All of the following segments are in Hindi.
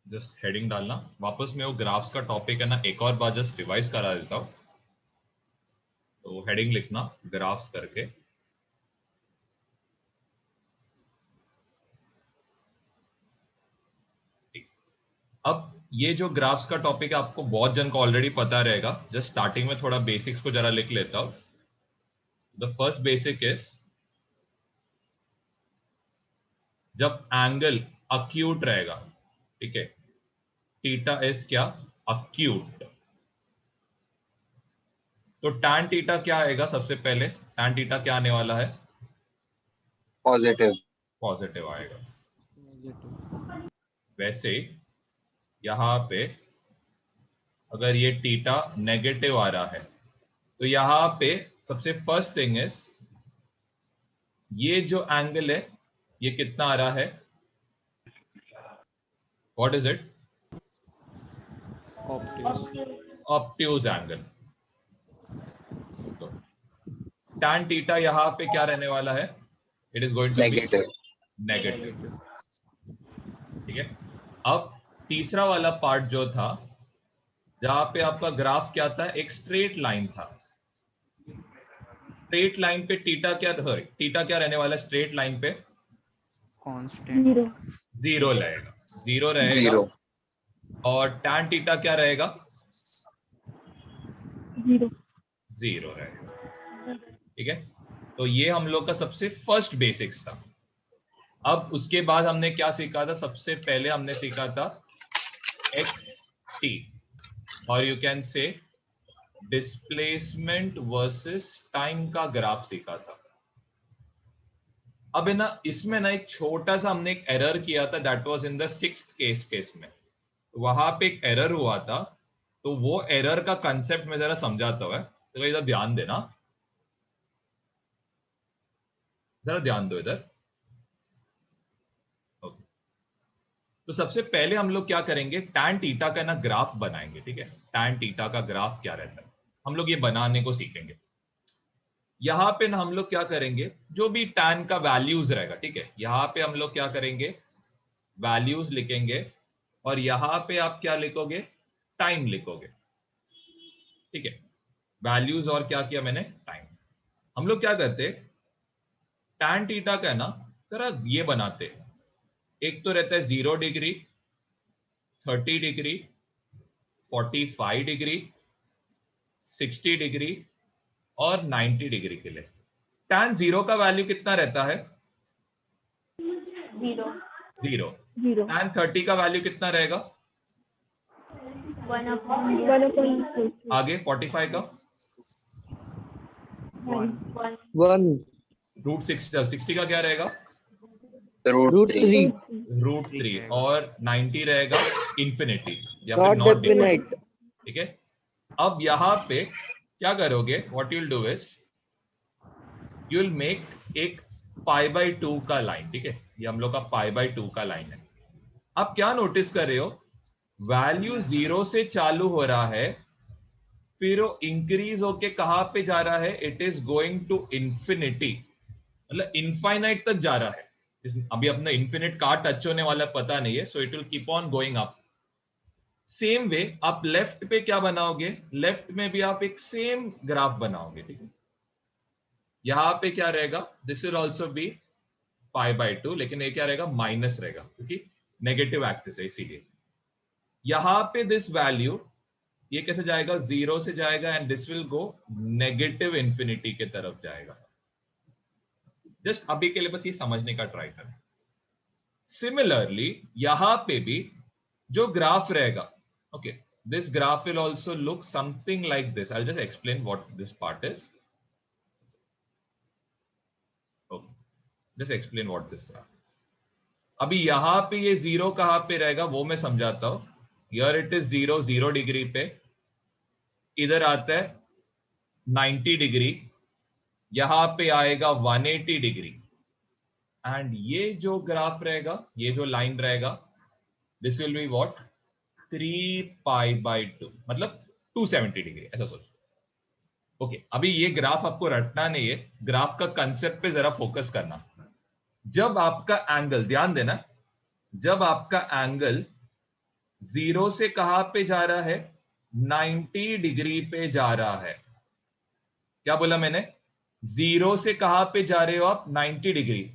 जस्ट हेडिंग डालना। वापस मैं वो ग्राफ्स का टॉपिक है ना एक और बार जस्ट रिवाइज करा देता हूँ। तो हेडिंग लिखना ग्राफ्स करके। अब ये जो ग्राफ्स का टॉपिक है आपको बहुत जन को ऑलरेडी पता रहेगा। जस्ट स्टार्टिंग में थोड़ा बेसिक्स को जरा लिख लेता हूँ। द फर्स्ट बेसिक इज जब एंगल अक्यूट रहेगा, ठीक है, थीटा इज क्या, अक्यूट। तो tan थीटा क्या आएगा? सबसे पहले tan थीटा क्या आने वाला है? पॉजिटिव। पॉजिटिव आएगा। नेगेटिव। वैसे यहां पे अगर ये थीटा नेगेटिव आ रहा है तो यहां पे सबसे फर्स्ट थिंग इज ये जो एंगल है ये कितना आ रहा है? What is it? ऑप्टिव। Obtuse angle. तो tan थीटा यहां पे क्या रहने वाला है? It is going to be negative. Negative. ठीक है। अब तीसरा वाला पार्ट जो था जहां पे आपका ग्राफ क्या था, एक स्ट्रेट लाइन था। स्ट्रेट लाइन पे थीटा क्या था? थीटा क्या रहने वाला है स्ट्रेट लाइन पे? कांस्टेंट। जीरो रहेगा। जीरो रहेगा। जीरो। और tan थीटा क्या रहेगा? जीरो रहेगा। ठीक है। तो ये हम लोग का सबसे फर्स्ट बेसिक्स था। अब उसके बाद हमने क्या सीखा था? सबसे पहले हमने सीखा था एक्स टी, और you can say displacement versus time का ग्राफ सीखा था। अब है ना इसमें ना एक छोटा सा हमने एक एरर किया था, that was in the sixth case में। वहां पे एक एरर हुआ था, तो वो एरर का कंसेप्ट मैं जरा समझाता हूँ, तो इधर ध्यान देना, जरा ध्यान दो इधर। ओके। तो सबसे पहले हम लोग क्या करेंगे, tan थीटा का ना ग्राफ बनाएंगे। ठीक है, tan थीटा का ग्राफ क्या रहता है हम लोग ये बनाने को सीखेंगे। यहां पे ना हम लोग क्या करेंगे, जो भी tan का वैल्यूज रहेगा, ठीक है, यहां पे हम लोग क्या करेंगे, वैल्यूज लिखेंगे, और यहां पे आप क्या लिखोगे, टाइम लिखोगे। ठीक है, वैल्यूज और क्या किया मैंने, टाइम। हम लोग क्या करते, tan थीटा का है ना जरा ये बनाते, एक तो रहता है 0 डिग्री, 30 डिग्री, 45 डिग्री, 60 डिग्री और 90 डिग्री के लिए। tan जीरो का वैल्यू कितना रहता है? जीरो। tan 30 का वैल्यू कितना रहेगा? आगे 45 का? 1 √60 का क्या रहेगा? √3। √3। और 90 रहेगा इंफिनिटी या फिर नॉट नॉट डिफाइंड। डेफिनेट। ठीक है। अब यहां पे क्या करोगे, what you will do is you will make एक π/2 का लाइन। ठीक है, ये हम लोग का π/2 का लाइन है। आप क्या नोटिस कर रहे हो, वैल्यू जीरो से चालू हो रहा है, फिर वो इंक्रीज होके कहां पे जा रहा है, it is going to infinity, मतलब इनफाइनाइट तक जा रहा है। अभी अपना इंफिनिट कहां टच होने वाला पता नहीं है, so it will keep on going up. Same way आप लेफ्ट पे क्या बनाओगे, लेफ्ट में भी आप एक सेम ग्राफ बनाओगे। ठीक है, यहां पे क्या रहेगा, दिस विल ऑल्सो बी π/2, लेकिन ये क्या रहेगा, माइनस रहेगा, क्योंकि नेगेटिव एक्सिस है इसीलिए। यहां पे दिस वैल्यू ये कैसे जाएगा, जीरो से जाएगा, and this will go negative infinity के तरफ जाएगा। जस्ट अभी के लिए बस ये समझने का ट्राई करें। सिमिलरली यहां पे भी जो ग्राफ रहेगा, okay, this graph will also look something like this. I will just explain what this part is. Okay, just explain what this graph is. अभी यहां पे ये जीरो कहां पे रहेगा वो मैं समझाता हूं। Here it is zero, 0 degree पे, इधर आता है 90 डिग्री, यहां पे आएगा 180 डिग्री, एंड ये जो ग्राफ रहेगा, ये जो लाइन रहेगा, दिस विल बी व्हाट, 3π/2, मतलब 270 डिग्री, ऐसा सोचो। ओके, अभी ये ग्राफ आपको रटना नहीं है, ग्राफ का कंसेप्ट पे जरा फोकस करना। जब आपका एंगल, ध्यान देना, जब आपका एंगल 0 से कहां पे जा रहा है? 90 डिग्री पे जा रहा है। क्या बोला मैंने? 0 से कहां पे जा रहे हो आप? 90 डिग्री।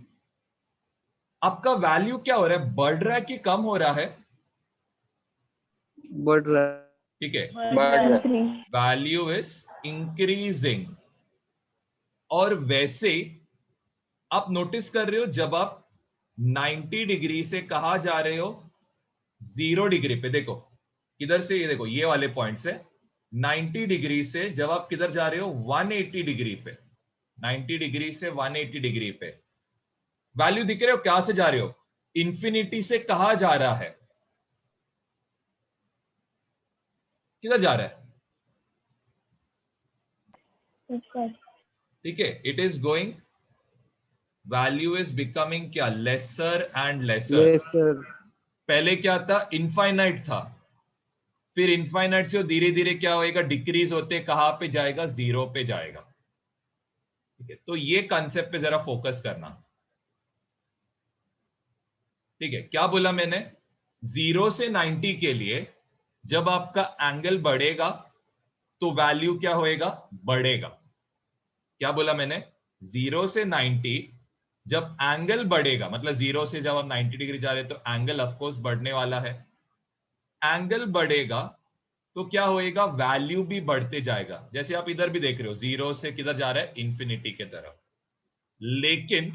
आपका वैल्यू क्या हो रहा है? बढ़ रहा है कि कम हो रहा है? बढ़ रहा है। ठीक है, बढ़ रहा है। Value is increasing. और वैसे आप नोटिस कर रहे हो जब आप 90 डिग्री से कहा जा रहे हो? 0 डिग्री पे। देखो किधर से, ये देखो ये वाले पॉइंट से 90 डिग्री से जब आप किधर जा रहे हो? 180 डिग्री पे। 90 डिग्री से 180 डिग्री पे वैल्यू दिख रहे हो? क्या से जा रहे हो? इंफिनिटी से कहा जा रहा है? किधर जा रहा है? ठीक है, it is going, value is becoming क्या? Lesser and lesser. लेसर। पहले क्या था? इनफाइनाइट था। फिर इनफाइनाइट से धीरे धीरे क्या होएगा? डिक्रीज होते कहां पे जाएगा? 0 पे जाएगा। ठीक है, तो ये कंसेप्ट पे जरा फोकस करना। ठीक है, क्या बोला मैंने? 0 से 90 के लिए जब आपका एंगल बढ़ेगा तो वैल्यू क्या होएगा? बढ़ेगा। क्या बोला मैंने? 0 से 90 जब एंगल बढ़ेगा, मतलब 0 से जब आप 90 डिग्री जा रहे हैं तो एंगल ऑफकोर्स बढ़ने वाला है। एंगल बढ़ेगा तो क्या होएगा? वैल्यू भी बढ़ते जाएगा। जैसे आप इधर भी देख रहे हो, 0 से किधर जा रहा है? इंफिनिटी के तरफ। लेकिन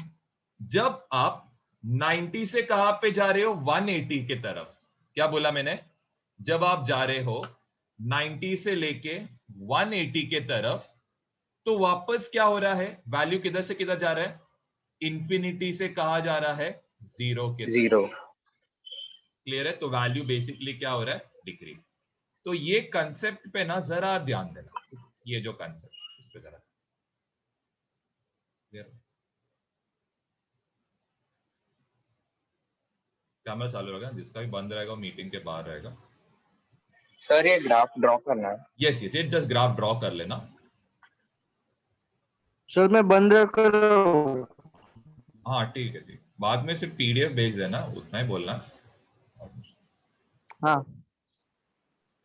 जब आप 90 से कहां पे जा रहे हो? 180 के तरफ। क्या बोला मैंने? जब आप जा रहे हो 90 से लेके 180 के तरफ तो वापस क्या हो रहा है? वैल्यू किधर से किधर जा रहा है? इंफिनिटी से कहा जा रहा है? 0 के तरफ। 0। क्लियर है? तो वैल्यू बेसिकली क्या हो रहा है? डिक्रीज। तो ये कंसेप्ट पे ना जरा ध्यान देना, ये जो कंसेप्ट इस पे जरा क्लियर। कैमरा चालू रहेगा, जिसका भी बंद रहेगा वो मीटिंग के बाहर रहेगा। सर ये ग्राफ ड्रॉ करना है। Yes yes, it just graph draw कर लेना। सर मैं बंद कर रहा हूँ। हाँ ठीक है, ठीक। बाद में सिर्फ पीडीएफ भेज देना, उतना ही बोलना। हाँ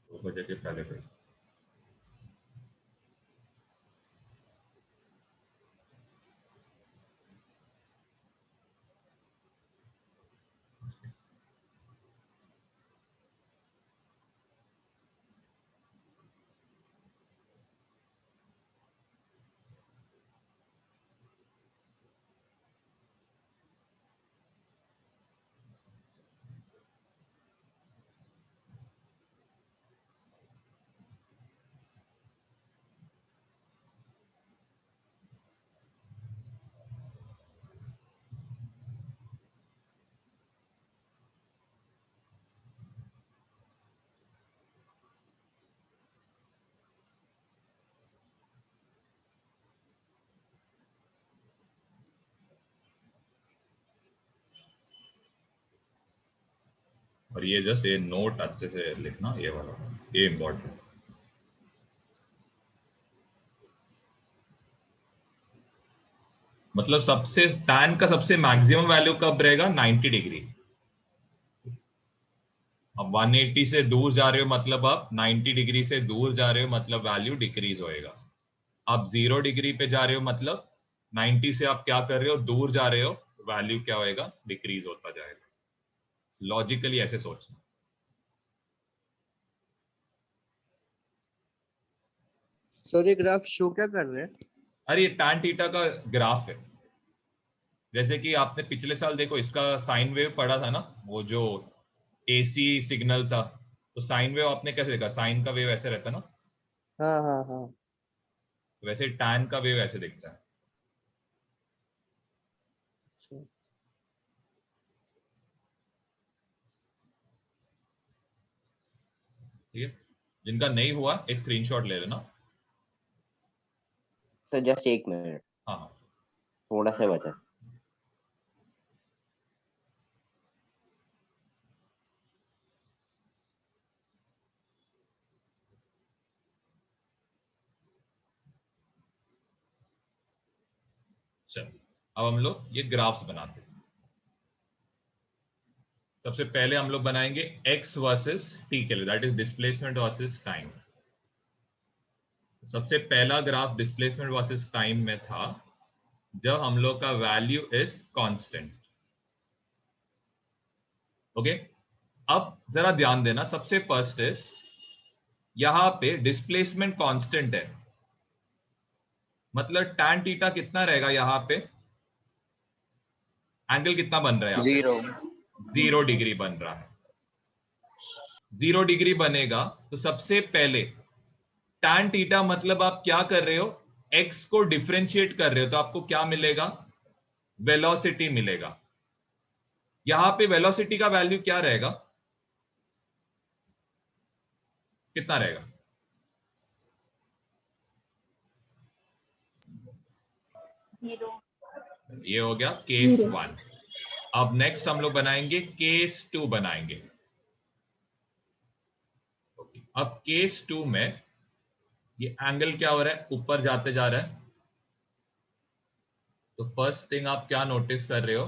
2 बजे के पहले भेज। और ये जस्ट ये नोट अच्छे से लिखना, ये वाला, ये इंपॉर्टेंट। मतलब सबसे टैन का सबसे मैक्सिमम वैल्यू कब रहेगा? 90 डिग्री। अब 180 से दूर जा रहे हो मतलब आप 90 डिग्री से दूर जा रहे हो, मतलब वैल्यू डिक्रीज होएगा। आप 0 डिग्री पे जा रहे हो मतलब 90 से आप क्या कर रहे हो? दूर जा रहे हो, वैल्यू क्या होएगा? डिक्रीज होता जाएगा। लॉजिकली ऐसे सोचना। सर ये ग्राफ शो क्या कर रहे हैं? अरे ये टैन थीटा का ग्राफ है। जैसे कि आपने पिछले साल देखो इसका साइन वेव पढ़ा था ना, वो जो एसी सिग्नल था, तो साइन वेव आपने कैसे देखा? साइन का वेव ऐसे रहता ना, हाँ हाँ हाँ। वैसे टैन का वेव ऐसे दिखता है। ठीक है, जिनका नहीं हुआ एक स्क्रीनशॉट ले लेना। सर जस्ट 1 मिनट, हाँ हाँ। थोड़ा सा बचा। चलो अब हम लोग ये ग्राफ्स बनाते हैं। सबसे पहले हम लोग बनाएंगे x वर्सेस t के लिए, that is displacement versus time. सबसे पहला ग्राफ डिस्प्लेसमेंट वर्सेस टाइम में था जब हम लोग का वैल्यू इज कांस्टेंट। ओके, अब जरा ध्यान देना, सबसे फर्स्ट इज यहां पे डिस्प्लेसमेंट कांस्टेंट है, मतलब tan थीटा कितना रहेगा यहां पे, एंगल कितना बन रहा है यहाँ पे? 0 डिग्री बन रहा है। 0 डिग्री बनेगा तो सबसे पहले tan थीटा मतलब आप क्या कर रहे हो, x को डिफरेंशिएट कर रहे हो, तो आपको क्या मिलेगा, वेलोसिटी मिलेगा। यहां पे वेलोसिटी का वैल्यू क्या रहेगा, कितना रहेगा? ये हो गया केस 1। अब नेक्स्ट हम लोग बनाएंगे केस 2 बनाएंगे। अब केस 2 में ये एंगल क्या हो रहा है, ऊपर जाते जा रहा है। तो फर्स्ट थिंग आप क्या नोटिस कर रहे हो,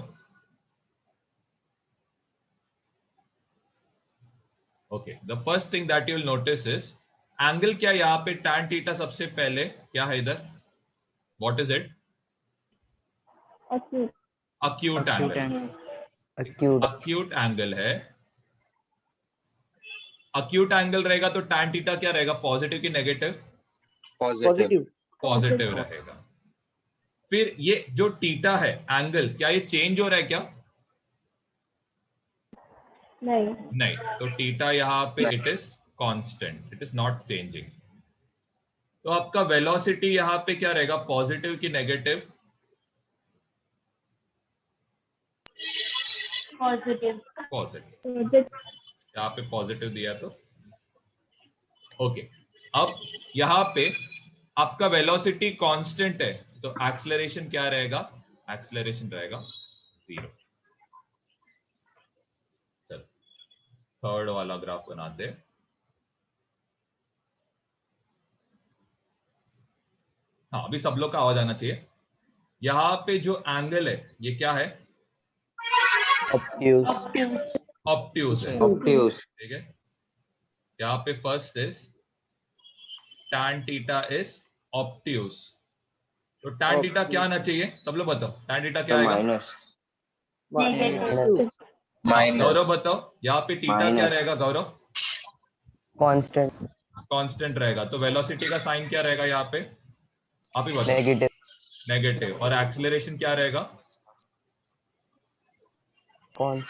okay, the first thing that you will notice is angle क्या, यहां पे tan थीटा सबसे पहले क्या है इधर, what is it, acute angle. Acute. Acute angle है। अक्यूट एंगल रहेगा तो tan थीटा क्या रहेगा, पॉजिटिव की नेगेटिव? पॉजिटिव। पॉजिटिव रहेगा। फिर ये जो थीटा है एंगल, क्या ये चेंज हो रहा है क्या? नहीं, तो थीटा यहां पे it is constant, it is not changing. तो आपका वेलोसिटी यहां पे क्या रहेगा, पॉजिटिव की नेगेटिव? पॉजिटिव। यहाँ पे पॉजिटिव दिया तो ओके। अब यहां पे आपका वेलोसिटी कांस्टेंट है, तो एक्सेलरेशन क्या रहेगा, एक्सेलरेशन रहेगा 0। चलो थर्ड वाला ग्राफ बनाते हैं। हाँ, अभी सब लोग का आवाज आना चाहिए। यहाँ पे जो एंगल है ये क्या है, Obtuse. ऑब्ट्यूज है, Obtuse. ठीक है। यहाँ पे first is tan theta is obtuse. तो tan थीटा क्या आना चाहिए, सब लोग बताओ, tan थीटा क्या तो आएगा? माइनस हाँ, गौरव बताओ, यहाँ पे थीटा क्या माइनस रहेगा गौरव? कांस्टेंट कांस्टेंट रहेगा। तो वेलोसिटी का साइन क्या रहेगा यहाँ पे, आप ही बताओ? Negative negative. और एक्सीलरेशन क्या रहेगा? कौन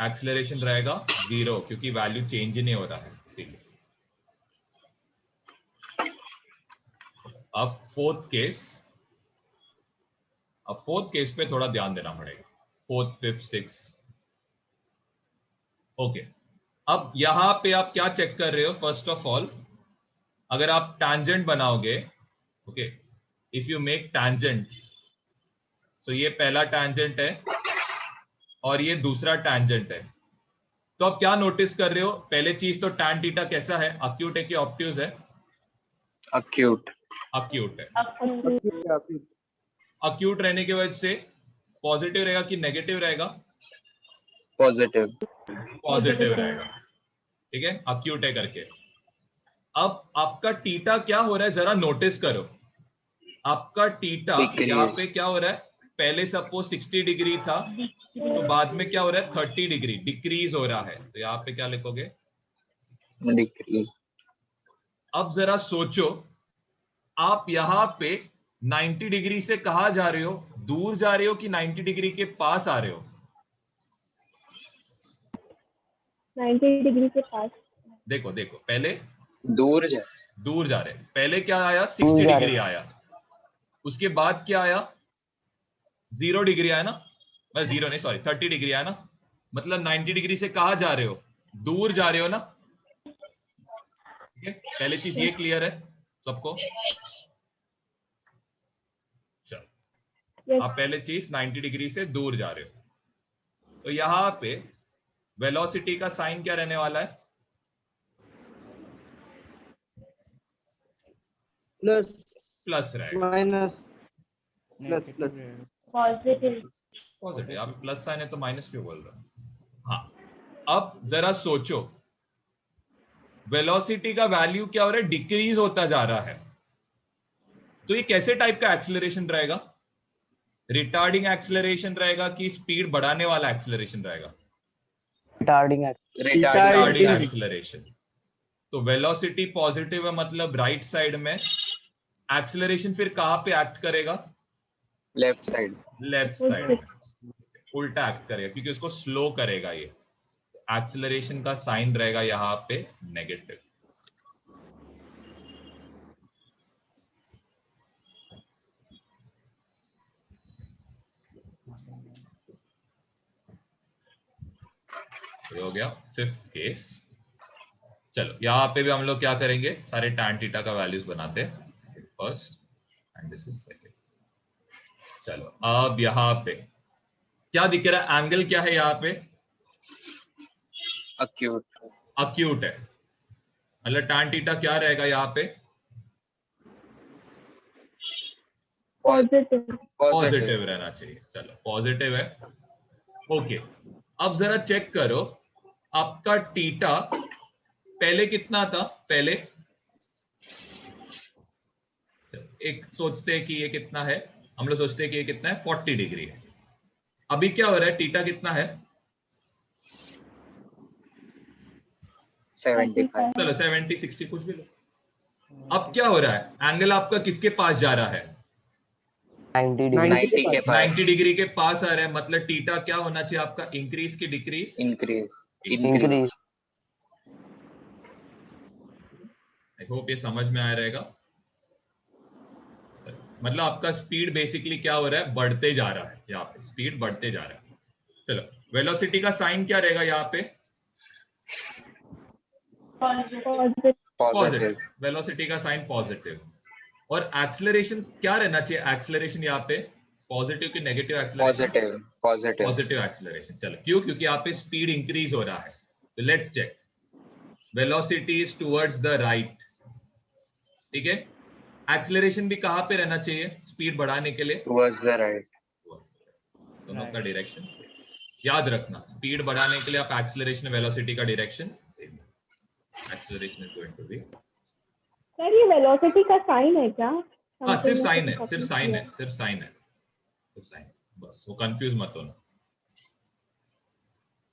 एक्सीलरेशन रहेगा 0, क्योंकि वैल्यू चेंज ही नहीं हो रहा है इसीलिए। अब फोर्थ केस पे थोड़ा ध्यान देना पड़ेगा, फोर्थ फिफ्थ सिक्स। ओके, अब यहां पे आप क्या चेक कर रहे हो, फर्स्ट ऑफ ऑल अगर आप टैंजेंट बनाओगे, okay, if you make tangents, तो ये पहला टैंजेंट है और ये दूसरा टैंजेंट है। तो आप क्या नोटिस कर रहे हो, पहले चीज तो tan थीटा कैसा है, अक्यूट है कि ऑब्ट्यूज है? अक्यूट अक्यूट है। काफी। अक्यूट रहने की वजह से पॉजिटिव रहेगा कि नेगेटिव रहेगा? पॉजिटिव पॉजिटिव रहेगा, ठीक है, अक्यूट है करके। अब आपका टीटा क्या हो रहा है, जरा नोटिस करो। आपका टीटा यहाँ पे क्या हो रहा है, पहले सपोज 60 डिग्री था, तो बाद में क्या हो रहा है, 30 डिग्री डिक्रीज हो रहा है। तो यहाँ पे क्या लिखोगे, डिक्रीज। अब जरा सोचो, आप यहाँ पे 90 डिग्री से कहा जा रहे हो, दूर जा रहे हो कि 90 डिग्री के पास आ रहे हो? 90 डिग्री के पास। देखो देखो, पहले दूर जा रहे हैं, पहले क्या आया, 60 डिग्री आया, उसके बाद क्या आया, 0 डिग्री आया ना, मैं 0 नहीं सॉरी 30 डिग्री आया ना, मतलब 90 डिग्री से कहा जा रहे हो, दूर जा रहे हो ना, ठीक है। पहले चीज ये क्लियर है सबको? चलो, आप पहले चीज 90 डिग्री से दूर जा रहे हो, तो यहां पे वेलोसिटी का साइन क्या रहने वाला है, प्लस प्लस रहेगा। Minus plus plus. Positive. Positive, यहाँ पे प्लस साइन है तो माइनस क्यों बोल रहा हूँ? हाँ, अब जरा सोचो, वेलोसिटी का वैल्यू क्या हो रहा है? डिक्रीज होता जा रहा है। तो ये कैसे टाइप का एक्सेलरेशन रहेगा? रिटार्डिंग एक्सेलरेशन रहेगा कि स्पीड बढ़ाने वाला एक्सेलरेशन रहेगा? Retarding retarding acceleration. तो वेलोसिटी पॉजिटिव है, मतलब राइट साइड में एक्सेलरेशन फिर कहां पे एक्ट करेगा? Left side. लेफ्ट साइड में उल्टा एक्ट करेगा, क्योंकि उसको स्लो करेगा ये। एक्सेलरेशन का साइन रहेगा यहाँ पे नेगेटिव। हो गया फिफ्थ केस। चलो यहाँ पे भी हम लोग क्या करेंगे, सारे tan थीटा का वैल्यूज बनाते हैं, first and this is second. चलो अब यहाँ पे क्या दिख रहा है? एंगल क्या है यहाँ पे? अक्यूट। अक्यूट है, मतलब tan थीटा क्या रहेगा यहाँ पे? पॉजिटिव। पॉजिटिव रहना चाहिए। चलो पॉजिटिव है, ओके। अब जरा चेक करो, आपका थीटा पहले कितना था? पहले एक सोचते हैं कि ये कितना है, हम लोग सोचते हैं कि ये कितना है, 40 डिग्री है। अभी क्या हो रहा है? थीटा कितना है? 75। चलो 70 60 कुछ भी लो। अब क्या हो रहा है? एंगल आपका किसके पास जा रहा है? 90 90 के पास। 90 डिग्री के पास आ रहा है, मतलब थीटा क्या होना चाहिए आपका? इंक्रीज की decrease? Increase. Increase. I hope ये समझ में आ रहेगा। मतलब आपका स्पीड बेसिकली क्या हो रहा है? बढ़ते जा रहा है, यहाँ पे स्पीड बढ़ते जा रहा है। चलो वेलोसिटी का साइन क्या रहेगा यहाँ पे? पॉजिटिव। वेलोसिटी का साइन पॉजिटिव। और एक्सेलरेशन क्या रहना चाहिए? एक्सेलरेशन यहाँ पे पॉजिटिव की negative acceleration? Positive. Positive. Positive acceleration. चलो क्यों? क्योंकि यहाँ पे स्पीड इंक्रीज हो रहा है। तो let's check, velocity is towards the right, ठीक है। एक्सेलरेशन भी कहां पे रहना चाहिए स्पीड बढ़ाने के लिए? Towards the right. दोनों का डायरेक्शन याद रखना, स्पीड बढ़ाने के लिए आप एक्सेलरेशन वेलोसिटी का direction same. Acceleration is going to be, sir ये वेलोसिटी का साइन है क्या? हाँ सिर्फ साइन है, सिर्फ साइन है, सिर्फ साइन है, सिर्फ साइन, बस वो कंफ्यूज मत होना।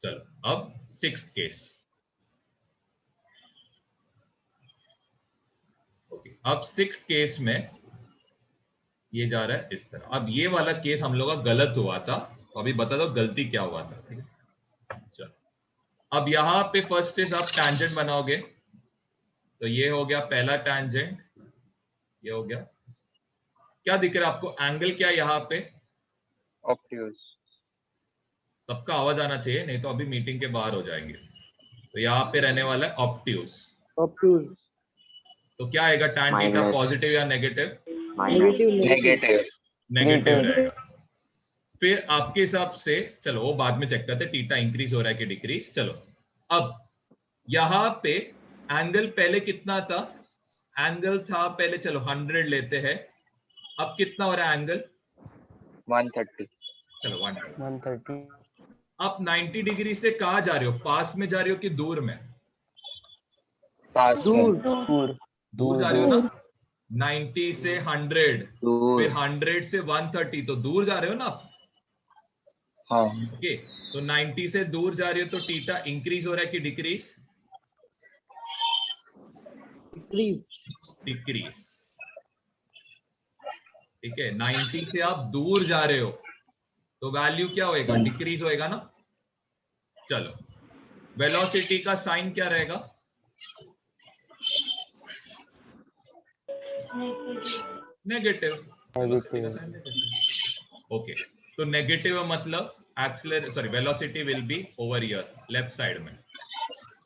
चलो अब सिक्स्थ केस। ओके, अब सिक्स्थ केस में ये जा रहा है इस तरह। अब ये वाला केस हम लोग का गलत हुआ था, तो अभी बता दो गलती क्या हुआ था, ठीक है। चलो अब यहाँ पे फर्स्ट इज आप टैंजेंट बनाओगे, तो ये हो गया पहला टैंजेंट, ये हो गया। क्या दिख रहा है आपको? एंगल क्या है यहाँ पे? ऑब्ट्यूज। सबका आवाज आना चाहिए, नहीं तो अभी मीटिंग के बाहर हो जाएंगे। तो यहाँ पे रहने वाला है ऑब्ट्यूज। ऑब्ट्यूज। तो क्या आएगा टैन थीटा? Minus. पॉजिटिव या नेगेटिव? नेगेटिव। नेगेटिव रहेगा। फिर आपके हिसाब से, चलो वो बाद में चेक करते, थीटा इंक्रीज हो रहा है कि डिक्रीज। चलो अब यहाँ पे एंगल पहले कितना था? एंगल था पहले, चलो 100 लेते हैं। अब कितना हो रहा है एंगल? 130। चलो 130। 130। आप 90 डिग्री से कहाँ जा रहे हो? पास में जा रहे हो कि दूर में? पास में। दूर। दूर जा रहे हो ना। 90 से 100, दूर। फिर 100 से 130, तो दूर जा रहे हो ना आप। हाँ। ओके, तो 90 से दूर जा रहे हो तो थीटा इंक्रीज हो रहा है कि डिक्रीज? डिक्रीज, ठीक है। 90 से आप दूर जा रहे हो तो वैल्यू क्या होएगा? डिक्रीज होएगा ना। चलो वेलोसिटी का साइन क्या रहेगा? नेगेटिव। वेलोसिटी का साइन नेगेटिव। ओके, तो नेगेटिव मतलब velocity will be over here, left side में।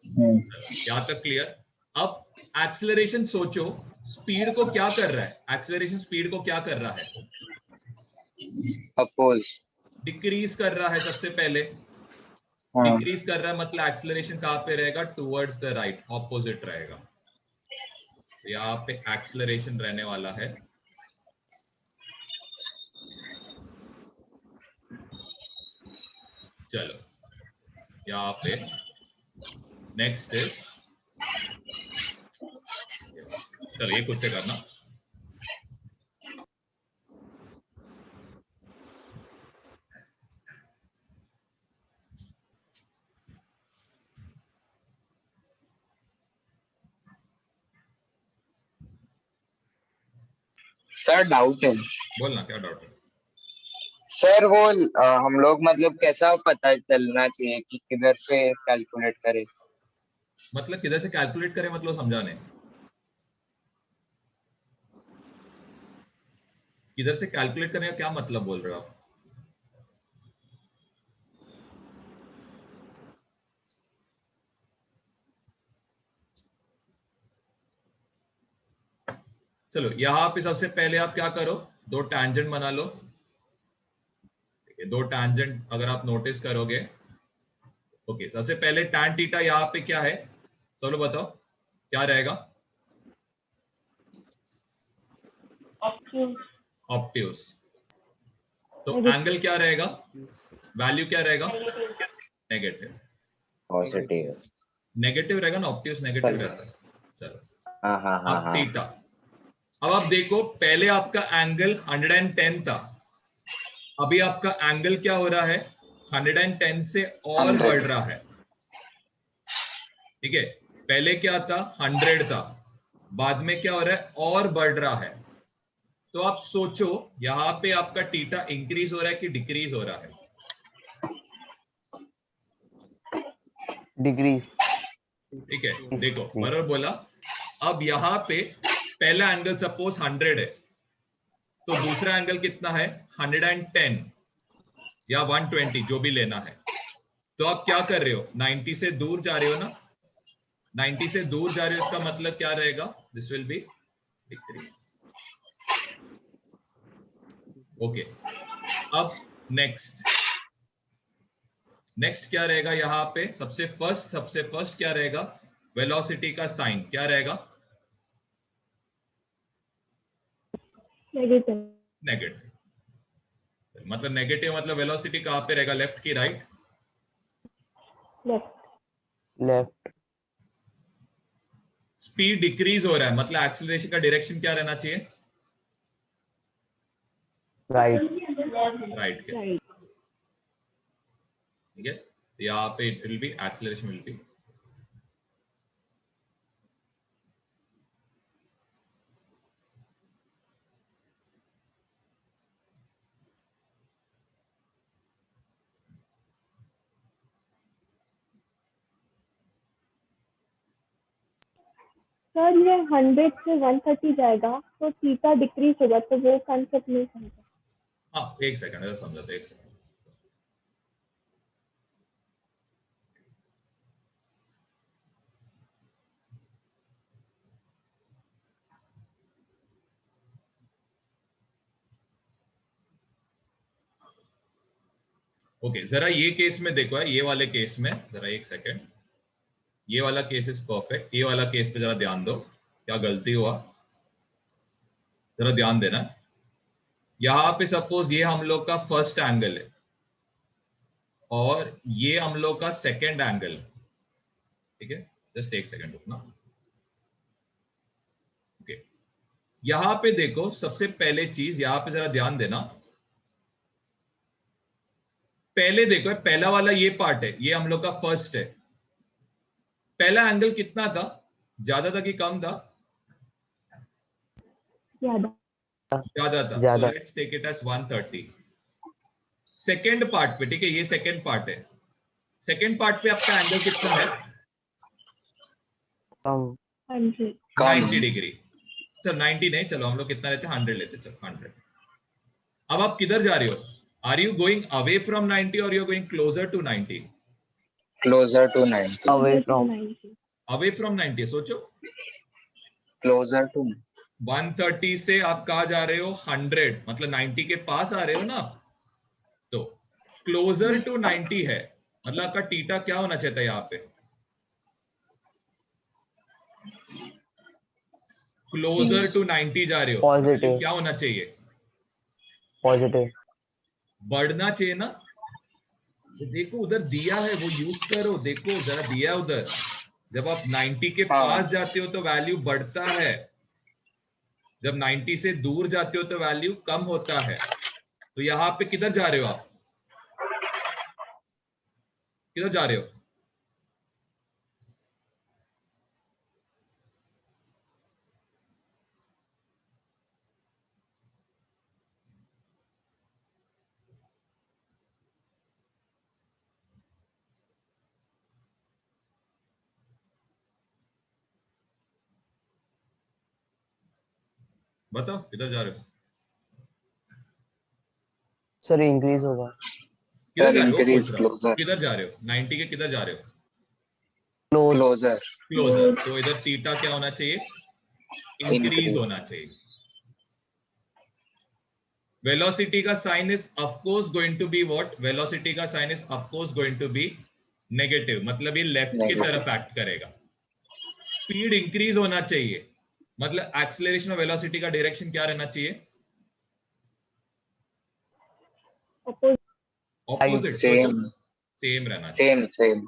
यहां तक क्लियर? अब एक्सेलरेशन सोचो, स्पीड को क्या कर रहा है? एक्सेलरेशन स्पीड को क्या कर रहा है? अपोज। डिक्रीज कर रहा है सबसे पहले। हाँ। डिक्रीज कर रहा है मतलब एक्सेलरेशन कहां पे रहेगा? टुवर्ड्स द राइट, ऑपोजिट रहेगा। तो यहाँ पे एक्सेलरेशन रहने वाला है चलो यहाँ पे नेक्स्ट इज, चलो ये खुद से करना। सर डाउट है बोलना क्या डाउट है। सर, वो हम लोग मतलब कैसा पता चलना चाहिए कि किधर से कैलकुलेट करें? मतलब किधर से कैलकुलेट करें, मतलब समझाने, किधर से कैलकुलेट करने का क्या मतलब बोल रहे हो आप? चलो यहाँ पे सबसे पहले आप क्या करो, दो टैंजेंट बना लो। ठीक है, दो टैंजेंट अगर आप नोटिस करोगे, ओके, सबसे पहले टैन थीटा यहाँ पे क्या है, चलो बताओ क्या रहेगा? ऑब्ट्यूस। तो एंगल क्या रहेगा, वैल्यू क्या रहेगा? नेगेटिव। पॉजिटिव। नेगेटिव रहेगा ना, ऑब्ट्यूस नेगेटिव रहता है। चलो हाँ हाँ हाँ अब हाँ। थीटा, अब आप देखो पहले आपका एंगल 110 था, अभी आपका एंगल क्या हो रहा है, 110 से और 100 बढ़ रहा है। ठीक है, पहले क्या था, 100 था, बाद में क्या हो रहा है, और बढ़ रहा है। तो आप सोचो यहाँ पे आपका थीटा इंक्रीज हो रहा है कि डिक्रीज हो रहा है? डिग्रीज। ठीक है, देखो बराबर बोला। अब यहाँ पे पहला एंगल सपोज 100 है, तो दूसरा एंगल कितना है, 110 या 120 जो भी लेना है। तो आप क्या कर रहे हो, 90 से दूर जा रहे हो ना, 90 से दूर जा रहे हो, इसका मतलब क्या रहेगा, this will be decrease. Okay, अब नेक्स्ट क्या रहेगा यहाँ पे, सबसे फर्स्ट क्या रहेगा, वेलोसिटी का साइन क्या रहेगा, नेगेटिव। नेगेटिव। मतलब नेगेटिव मतलब वेलोसिटी कहाँ पे रहेगा, लेफ्ट की right? Left. Left. Speed decrease हो रहा है, मतलब एक्सीलरेशन का डायरेक्शन क्या रहना चाहिए, राइट। राइट के। राइट। ठीक है, यहाँ पे it will B acceleration will be, sir ये 100 से 130 जाएगा तो थीटा डिक्रीज होगा, तो वो कंसेप्ट नहीं समझा। हाँ एक सेकंड समझाते, एक सेकंड। ओके, जरा ये केस में देखो, ये वाले केस में जरा एक सेकंड, ये वाला केस इज परफेक्ट, ये वाला केस पे जरा ध्यान दो, क्या गलती हुआ जरा ध्यान देना। यहाँ पे सपोज ये हम लोग का फर्स्ट एंगल है और ये हम लोग का सेकंड एंगल है। ठीक है, जस्ट एक सेकंड रुकना। ओके, यहाँ पे देखो सबसे पहले चीज यहाँ पे जरा ध्यान देना, पहले देखो पहला वाला ये पार्ट है, ये हम लोग का फर्स्ट है। पहला एंगल कितना था, ज्यादा था कि कम था? ज्यादा था, सो ज्यादा। Let's take it as 130। Second part पे, ठीक है, ये सेकेंड पार्ट है, सेकेंड पार्ट पे आपका एंगल कितना है, कम। 100। 90 डिग्री। चलो 90 नहीं, चलो हम लोग कितना लेते हैं, 100 लेते, चलो 100। अब आप किधर जा रहे हो, are you going away from 90 और you are going closer to 90? Closer to 90। Away from. Away from 90, सोचो क्लोजर टू 130 से आप कहा जा रहे हो, 100 मतलब 90 के पास आ रहे हो ना, तो क्लोजर टू 90 है, मतलब आपका थीटा क्या होना चाहिए था यहाँ पे, क्लोजर टू 90 जा रहे हो, पॉजिटिव। क्या होना चाहिए, पॉजिटिव। बढ़ना चाहिए ना, तो देखो उधर दिया है, वो यूज करो, देखो जरा दिया है उधर। जब आप 90 के हाँ। पास जाते हो तो वैल्यू बढ़ता है, जब 90 से दूर जाते हो तो वैल्यू कम होता है। तो यहाँ पे किधर जा रहे हो आप, किधर जा रहे हो? बताओ किधर जा रहे हो? सर इंक्रीज होगा। किधर सर जा रहे हो, वो इंक्रीज पूछ रहा हूँ, क्लोजर। किधर जा रहे हो? 90 के किधर जा रहे हो? क्लोज। Closer closer. तो इधर थीटा क्या होना चाहिए? Increase increase. होना चाहिए। वेलोसिटी का sign is of course going to be what? Velocity का sign is of course going to be negative, मतलब ये लेफ्ट की तरफ एक्ट करेगा। स्पीड इंक्रीज होना चाहिए, मतलब एक्सेलरेशन और वेलोसिटी का डायरेक्शन क्या रहना चाहिए? अपोजिट। ऑपोजिट। सोचो, सेम सेम रहना चाहिए। Same same.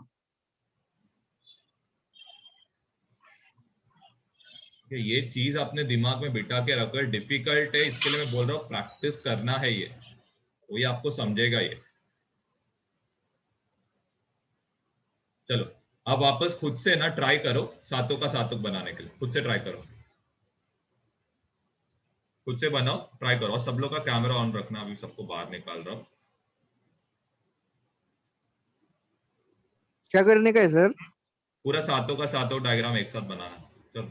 कि ये चीज अपने दिमाग में बिठा के रखो, डिफिकल्ट है, इसके लिए मैं बोल रहा हूँ प्रैक्टिस करना है, ये वही आपको समझेगा ये। चलो अब वापस खुद से ना ट्राई करो सातों का सातों बनाने के लिए, खुद से ट्राई करो, खुद से बनाओ, ट्राई करो। और सब लोग का कैमरा ऑन रखना, अभी सबको बाहर निकाल रहा हूँ। क्या करने का है सर? पूरा सातों का सातों डायग्राम एक साथ बनाना। चलो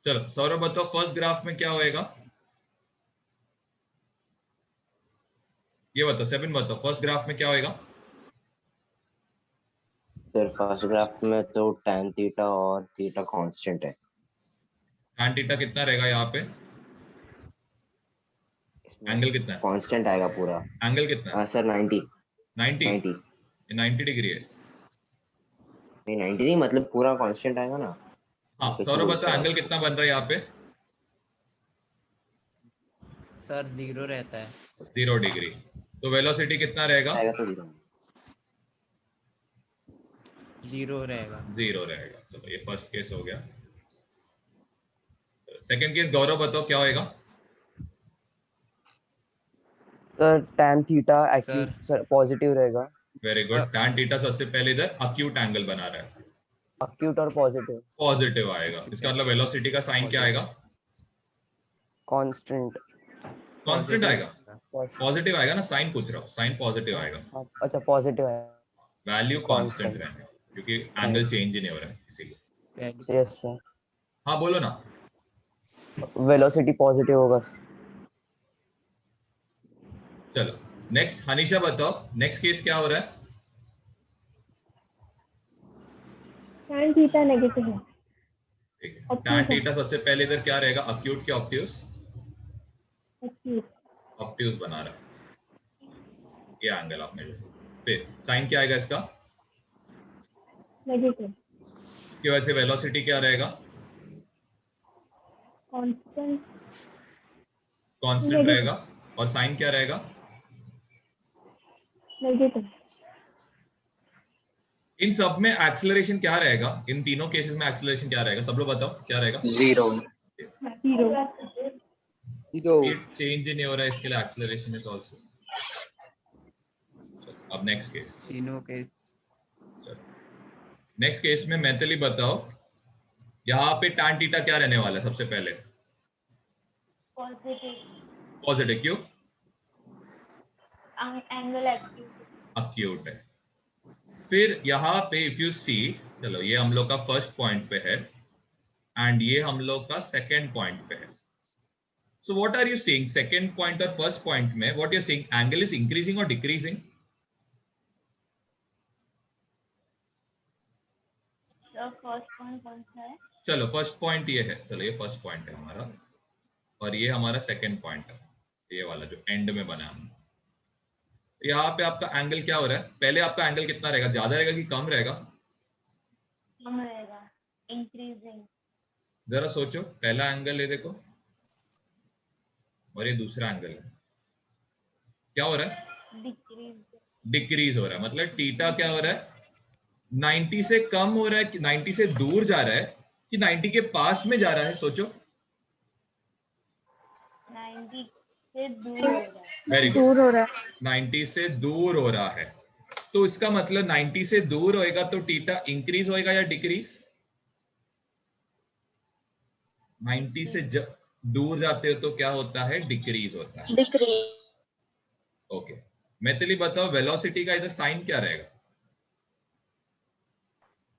चलो सौरभ बताओ फर्स्ट ग्राफ में क्या होएगा? ये बताओ, सेवन बताओ फर्स्ट ग्राफ में क्या होएगा? सर फर्स्ट ग्राफ में तो tan थीटा और थीटा कांस्टेंट है। tan थीटा कितना रहेगा यहाँ पे? एंगल कितना है? कांस्टेंट आएगा पूरा। एंगल कितना है? सर 90 90। 90 ये 90 डिग्री है। नहीं 90 नहीं, मतलब पूरा कांस्टेंट आएगा ना। हाँ कितना सौरभ बोल बताओ सर? एंगल कितना बन रहा है यहाँ पे? सर 0 रहता है। 0 डिग्री। तो वेलोसिटी कितना रहेगा? आएगा तो 0। 0 रहेगा। 0 रहेगा। चलो ये फर्स्ट केस हो गया। सेकंड केस गौरव बताओ क्या होएगा? Sir tan theta sir. Acute sir positive रहेगा। Very good. tan थीटा सबसे पहले इधर अक्यूट एंगल बना रहा है, एक्यूट और पॉजिटिव। पॉजिटिव आएगा। इसका मतलब वेलोसिटी का साइन क्या आएगा? कांस्टेंट। कांस्टेंट आएगा। हाँ, पॉजिटिव आएगा ना, साइन पूछ रहा हूँ, साइन पॉजिटिव आएगा। अच्छा पॉजिटिव है। Value constant Constant. रहेगा क्योंकि एंगल चेंज ही नहीं हो रहा है इसीलिए। Yes sir. हाँ बोलो ना। वेलोसिटी पॉजिटिव होगा। चलो नेक्स्ट हनीशा बताओ नेक्स्ट केस क्या हो रहा है? tan थीटा नेगेटिव है। ठीक है, tan थीटा सबसे पहले इधर क्या रहेगा? अक्यूट के ऑब्ट्यूज? एक्यूट। ऑब्ट्यूज बना रहा है ये एंगल आपने जो। फिर साइन क्या आएगा इसका? नेगेटिव। की वजह से वेलोसिटी क्या रहेगा? कांस्टेंट। कांस्टेंट रहेगा। और साइन क्या रहेगा? नेगेटिव। इन सब में एक्सेलरेशन क्या रहेगा? इन तीनों केसेस में एक्सेलरेशन क्या रहेगा? सब लोग बताओ क्या रहेगा? 0 0। स्पीड चेंज ही नहीं हो रहा है, इसके लिए एक्सेलरेशन इज आल्सो। अब नेक्स्ट केस। तीनों केस। नेक्स्ट केस में मैथिली बताओ यहाँ पे tan थीटा क्या रहने वाला है? सबसे पहले पॉजिटिव। पॉजिटिव। क्यों? Angle acute. अक्यूट है। फिर यहाँ पे इफ यू सी, चलो ये हम लोग का फर्स्ट पॉइंट पे है एंड ये हम लोग का सेकंड पॉइंट पे है। So what are you seeing second point और फर्स्ट पॉइंट में? What you seeing, angle is increasing और डिक्रीजिंग? फर्स्ट पॉइंट कौन सा है? चलो फर्स्ट पॉइंट ये है, चलो ये फर्स्ट पॉइंट है हमारा और ये हमारा सेकंड पॉइंट है, ये वाला जो एंड में बना है। यहाँ पे आपका एंगल क्या हो रहा है? पहले आपका एंगल कितना रहेगा, ज्यादा रहेगा कि कम रहेगा? कम रहेगा, इंक्रीजिंग। जरा सोचो, पहला एंगल है देखो और ये दूसरा एंगल है, क्या हो रहा है? डिक्रीज। डिक्रीज हो रहा है। मतलब थीटा क्या हो रहा है? 90 से कम हो रहा है कि 90 से दूर जा रहा है कि 90 के पास में जा रहा है? सोचो। 90 से दूर हो रहा है। वेरी गुड, दूर हो रहा है। 90 से दूर हो रहा है। तो इसका मतलब 90 से दूर होएगा तो थीटा इंक्रीज होएगा या डिक्रीज? 90 से दूर जाते हो तो क्या होता है? डिक्रीज होता है। डिक्रीज। ओके, मैथिली बताओ वेलोसिटी का इधर साइन क्या रहेगा?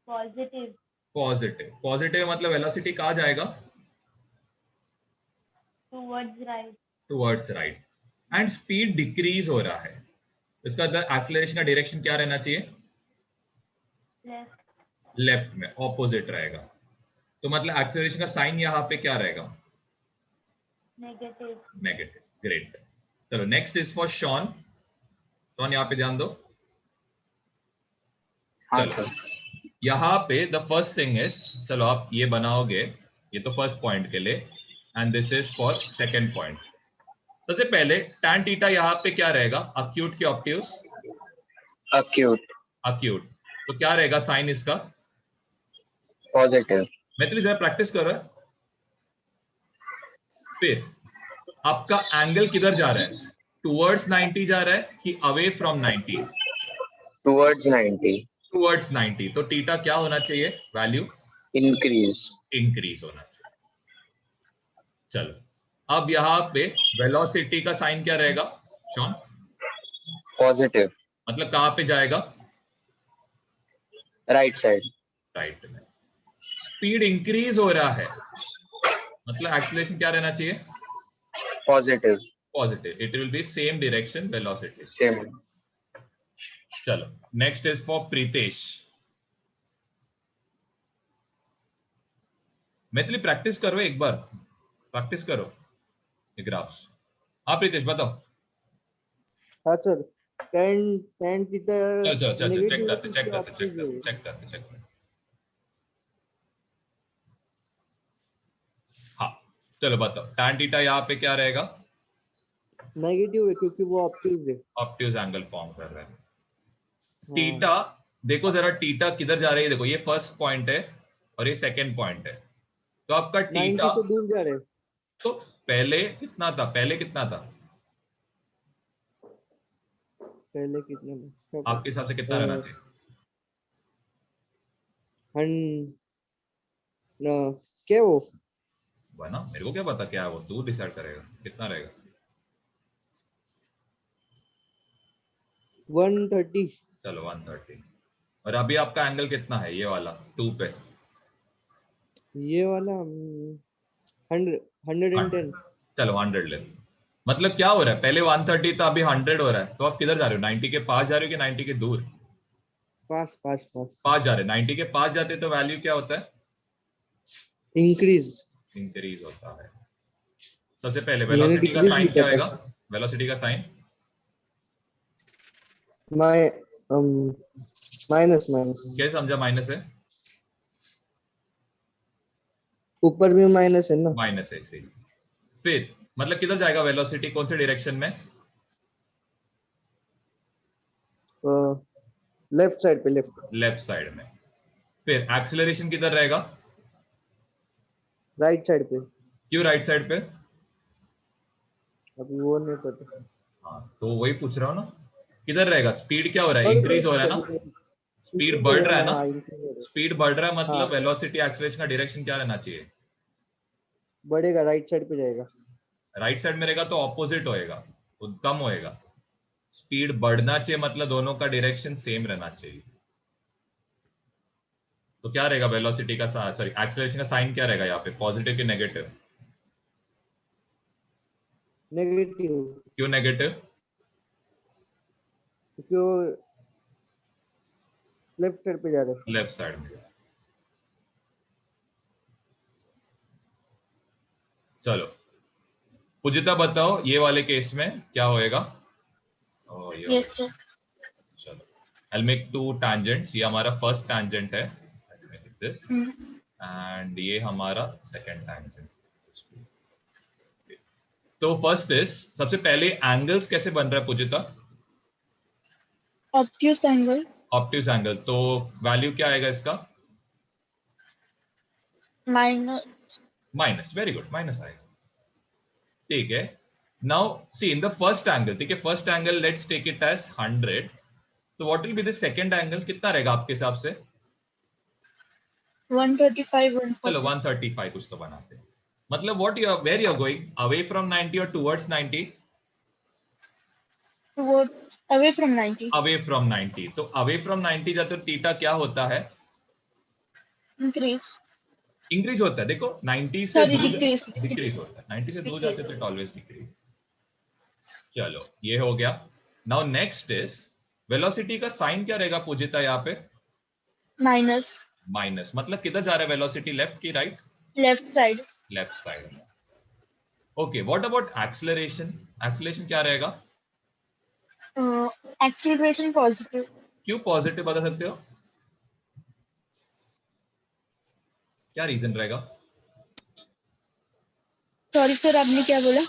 पॉजिटिव। पॉजिटिव। पॉजिटिव मतलब वेलोसिटी कहाँ जाएगा? Towards right. Towards right. And speed decrease हो रहा है, इसका एक्सेलरेशन का डायरेक्शन क्या रहना चाहिए? लेफ्ट। लेफ्ट में, ऑपोजिट रहेगा। तो मतलब एक्सेलरेशन का साइन यहाँ पे क्या रहेगा? नेगेटिव। नेगेटिव। ग्रेट। चलो next is for Shaun. Shaun यहाँ पे ध्यान दो। हाँ चलो सर। यहाँ पे द फर्स्ट थिंग इज, चलो आप ये बनाओगे, ये तो फर्स्ट पॉइंट के लिए and this is for second point. सबसे पहले tan थीटा यहाँ पे क्या रहेगा? अक्यूट की ऑब्ट्यूज? अक्यूट। अक्यूट। तो क्या रहेगा साइन इसका? पॉजिटिव। मैथिली जरा प्रैक्टिस करो। फिर आपका एंगल किधर जा रहा है? टुवर्ड्स 90 जा रहा है कि अवे फ्रॉम 90? टुवर्ड्स 90। टुवर्ड्स 90। तो थीटा क्या होना चाहिए? Value increase. इंक्रीज होना चाहिए। चलो अब यहाँ पे वेलोसिटी का साइन क्या रहेगा शॉन? पॉजिटिव। मतलब कहाँ पे जाएगा? Right side. राइट में। स्पीड इंक्रीज हो रहा है, मतलब एक्सीलरेशन क्या रहना चाहिए? Positive. Positive. It will be same direction velocity. Same. चलो next is for Pritesh. Maithili practice करो, एक बार प्रैक्टिस करो ये ग्राफ्स। हाँ प्रीतेश बताओ। हाँ सर, tan थीटा चल चल चल चेक नेगेटिव करते चेक करते चेक ऑप्टिक करते है। चेक करते चेक करते। हाँ चलो बताओ, tan थीटा यहाँ पे क्या रहेगा? नेगेटिव है क्योंकि वो ऑप्टिक है। ऑब्ट्यूज एंगल फॉर्म कर रहा है। हाँ। थीटा देखो जरा, थीटा किधर जा रही है? देखो ये फर्स्ट पॉइंट है और ये सेकंड पॉइंट है। तो आपका 90 थीटा से दूर जा रहे हैं। तो पहले कितना था? पहले कितना था पहले कितने में? क्या आपके हिसाब से? कितना रहना चाहिए? ना क्या वो बना, मेरे को क्या पता क्या है वो, तू डिसाइड करेगा कितना रहेगा। 130। चलो 130। और अभी आपका एंगल कितना है ये वाला 2 पे? ये वाला 110। चलो 100 ले लो। मतलब क्या हो रहा है? पहले 130 था, अभी 100 हो रहा है। तो आप किधर जा रहे हो? 90 के पास जा रहे हो कि 90 के दूर? पास पास पास। पास जा रहे हैं। 90 के पास जाते तो वैल्यू क्या होता है? इंक्रीज। इंक्रीज होता है। सबसे पहले मैंने वेलोसिटी का decrease साइन भी क्या किया होगा? था। वेलोसिटी का साइन माइनस माइनस। क्या समझा? माइनस है, ऊपर भी माइनस है ना। माइनस है सही। फिर मतलब किधर जाएगा वेलोसिटी? कौन से डायरेक्शन में? लेफ्ट साइड पे, लेफ्ट। लेफ्ट साइड में। फिर एक्सीलरेशन किधर रहेगा? राइट साइड पे। क्यों राइट साइड पे? अभी वो नहीं पता। हाँ तो वही पूछ रहा हूँ ना, किधर रहेगा? स्पीड क्या हो रहा है? इंक्रीज हो रहा है ना, स्पीड बढ़ रहा है ना। हाँ, increase हो रहा है। स्पीड बढ़ रहा है मतलब हाँ। वेलोसिटी एक्सीलरेशन का डायरेक्शन क्या रहना चाहिए? बढ़ेगा, राइट साइड पे जाएगा। राइट साइड में रहेगा तो ऑपोजिट होएगा, कम होएगा। स्पीड बढ़ना चाहिए मतलब दोनों का डायरेक्शन सेम रहना चाहिए। तो क्या रहेगा वेलोसिटी का सॉरी एक्सेलरेशन का साइन क्या रहेगा यहाँ पे, पॉजिटिव कि नेगेटिव? नेगेटिव, क्यों नेगेटिव? क्योंकि लेफ्ट साइड पे जा रहे हैं। लेफ्ट साइड में। चलो पूजिता बताओ ये वाले केस में क्या होएगा? Yes sir. चलो I'll make two tangents। ये हमारा फर्स्ट tangent है दिस, एंड ये हमारा सेकंड tangent। तो फर्स्ट इज, सबसे पहले एंगल्स कैसे बन रहा है Pujita? Obtuse angle. Obtuse angle, तो वैल्यू क्या आएगा इसका? माइनस। वेरी गुड, माइनस आएगा। ठीक है, now see in the first angle, ठीक है, first angle let's take it as 100, तो what will be the second angle, कितना रहेगा आपके हिसाब से? 135 चलो 135 कुछ तो बनाते हैं। मतलब what you are, where you are going, away from 90 और towards 90? Away from 90। Away from 90, तो अवे फ्रॉम 90 जाते तो थीटा क्या होता है? इंक्रीज। इंक्रीज होता है। देखो 90 से Sorry, दूर decrease, डिक्रीज होता है, 90 से दूर decrease जाते तो इट ऑलवेज डिक्रीज। चलो ये हो गया। नाउ नेक्स्ट इज वेलोसिटी का साइन क्या रहेगा पूजिता यहाँ पे? माइनस। माइनस, मतलब किधर जा रहा है वेलोसिटी, लेफ्ट की right? Left side. Left side में। Okay, what about acceleration? Acceleration क्या रहेगा? Acceleration positive. क्यों पॉजिटिव बता सकते हो? क्या रीजन रहेगा? सॉरी सर, आपने क्या बोला?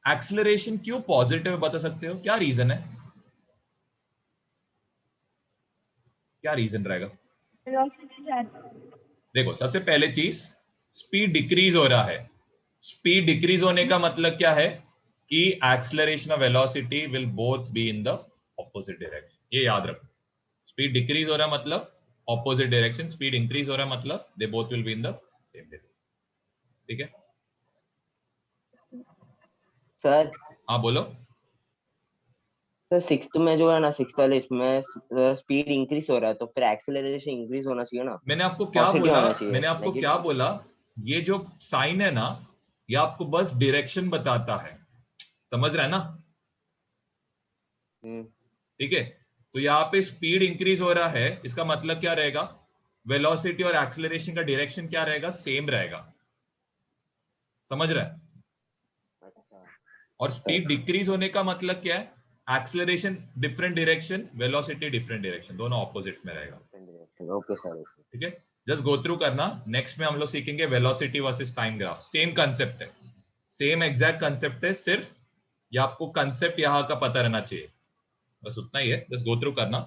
एक्सेलरेशन क्यों पॉजिटिव बता सकते हो, क्या रीजन है? क्या रीजन रहेगा? देखो सबसे पहले चीज, स्पीड डिक्रीज हो रहा है। स्पीड डिक्रीज होने का मतलब क्या है कि एक्सेलरेशन और velocity will both be in the opposite direction, ये याद रखो। स्पीड डिक्रीज हो रहा है मतलब ऑपोजिट डायरेक्शन, स्पीड इंक्रीज हो रहा है मतलब they both will be in the same direction. ठीक है सर? हाँ बोलो। सर सिक्स्थ में जो है ना, सिक्स्थ वाले इसमें स्पीड इंक्रीज हो रहा है, तो फिर एक्सेलरेशन इंक्रीज होना चाहिए ना, मैंने आपको क्या पॉजिटिव बोला? आना चाहिए, मैंने आपको क्या नेगेटिव। बोला? ये जो साइन है ना, ये आपको बस डायरेक्शन बताता है, समझ रहा है ना? ठीक है, तो यहाँ पे स्पीड इंक्रीज हो रहा है, इसका मतलब क्या रहेगा? वेलोसिटी और एक्सेलरेशन का डायरेक्शन क्या रहेगा? सेम रहेगा, समझ रहा है? और स्पीड डिक्रीज होने का मतलब क्या है? Acceleration different direction, velocity different direction, दोनों ऑपोजिट में रहेगा। Okay sir. ठीक है, जस्ट गो थ्रू करना। नेक्स्ट में हम लोग सीखेंगे velocity versus time graph. Same concept है, सेम एग्जैक्ट कंसेप्ट है, सिर्फ ये आपको कंसेप्ट यहाँ का पता रहना चाहिए, बस उतना ही है। जस्ट गो थ्रू करना।